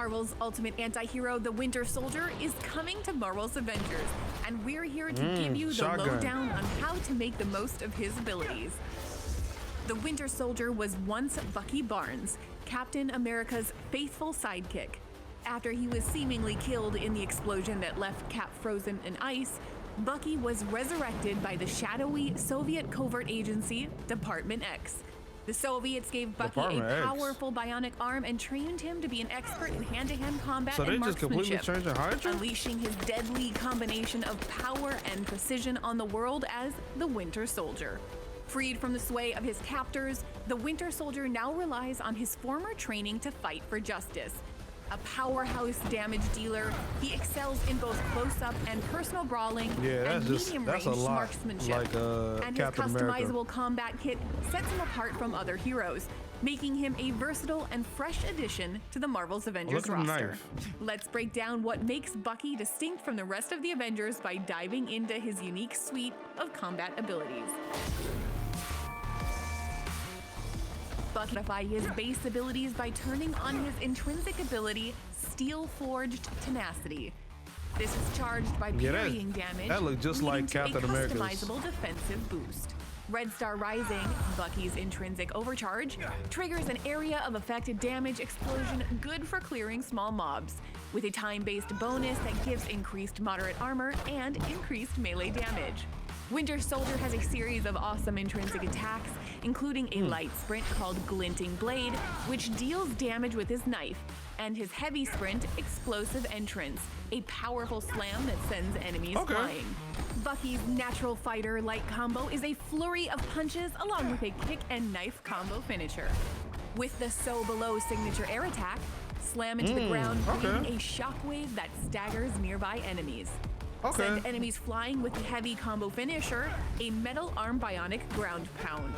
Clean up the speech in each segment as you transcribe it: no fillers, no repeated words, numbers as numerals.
Marvel's ultimate anti-hero, the Winter Soldier, is coming to Marvel's Avengers, and we're here to give you the shotgun. lowdown on how to make the most of his abilities. The Winter Soldier was once Bucky Barnes, Captain America's faithful sidekick. After he was seemingly killed in the explosion that left Cap frozen in ice, Bucky was resurrected by the shadowy Soviet covert agency, Department X. The Soviets gave Bucky Department a X. powerful bionic arm and trained him to be an expert in hand-to-hand combat So they and just completely marksmanship, changed the Hydra? unleashing his deadly combination of power and precision on the world as the Winter Soldier. Freed from the sway of his captors, the Winter Soldier now relies on his former training to fight for justice. A powerhouse damage dealer, he excels in both close-up and personal brawling and medium-range marksmanship. Like and his Captain customizable America. combat kit sets him apart from other heroes, making him a versatile and fresh addition to the Marvel's Avengers Look at the roster. knife. Let's break down what makes Bucky distinct from the rest of the Avengers by diving into his unique suite of combat abilities. Bucky modifies his base abilities by turning on his intrinsic ability, Steel-Forged Tenacity. This is charged by parrying damage, that looked just leading like to Captain a America's. customizable defensive boost. Red Star Rising, Bucky's intrinsic overcharge, triggers an area of affected damage explosion good for clearing small mobs, with a time-based bonus that gives increased moderate armor and increased melee damage. Winter Soldier has a series of awesome intrinsic attacks, including a light sprint called Glinting Blade, which deals damage with his knife, and his heavy sprint, Explosive Entrance, a powerful slam that sends enemies flying. Bucky's natural fighter light combo is a flurry of punches along with a kick and knife combo finisher. With the So Below signature air attack, slam into the ground, creating a shockwave that staggers nearby enemies. Send enemies flying with the heavy combo finisher, a metal arm bionic ground pound.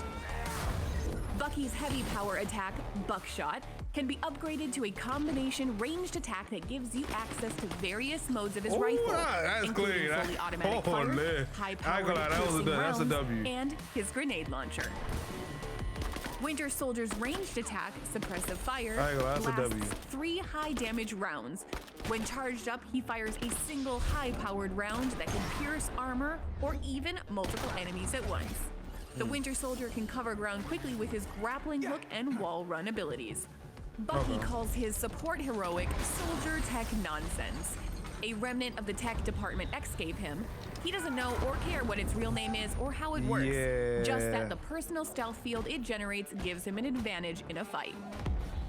Bucky's heavy power attack, Buckshot, can be upgraded to a combination ranged attack that gives you access to various modes of his rifle, including fully automatic fire, high-powered piercing rounds, and his grenade launcher. Winter Soldier's ranged attack, Suppressive Fire, lasts 3 high-damage rounds. When charged up, he fires a single high-powered round that can pierce armor or even multiple enemies at once. The Winter Soldier can cover ground quickly with his grappling hook and wall run abilities. Bucky calls his support heroic Soldier Tech Nonsense, a remnant of the tech Department X gave him. He doesn't know or care what its real name is or how it works, just that the personal stealth field it generates gives him an advantage in a fight.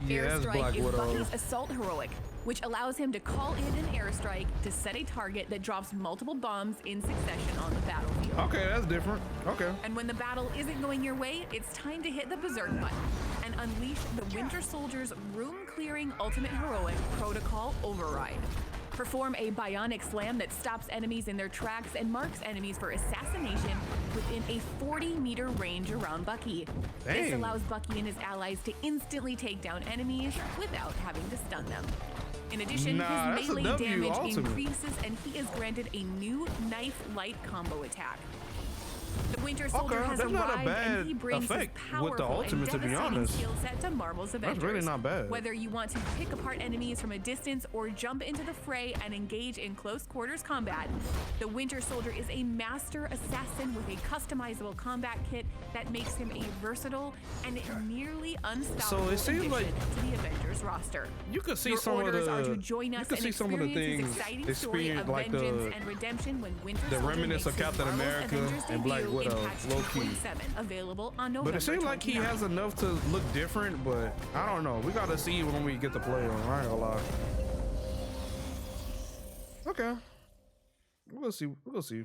Airstrike is Bucky's assault heroic, which allows him to call in an airstrike to set a target that drops multiple bombs in succession on the battlefield. Okay, that's different. Okay. And when the battle isn't going your way, it's time to hit the Berserk button and unleash the Winter Soldier's room-clearing ultimate heroic Protocol Override. Perform a bionic slam that stops enemies in their tracks and marks enemies for assassination within a 40-meter range around Bucky. This allows Bucky and his allies to instantly take down enemies without having to stun them. In addition, his melee damage increases and he is granted a new knife light combo attack. The Winter Soldier has arrived and he brings his powerful and devastating skill set to Marvel's Avengers. That's really not bad. Whether you want to pick apart enemies from a distance or jump into the fray and engage in close quarters combat, the Winter Soldier is a master assassin with a customizable combat kit that makes him a versatile and nearly unstoppable addition to the Avengers roster. You could see Your some of orders the are to join us and experience his exciting story of vengeance and redemption when Winter Soldier remnants of Captain America and Black Widow, low key. Available on November But it seems like he has enough to look different, but I don't know. We gotta see when we get to play him. I ain't gonna lie. Okay. We'll see. We'll see.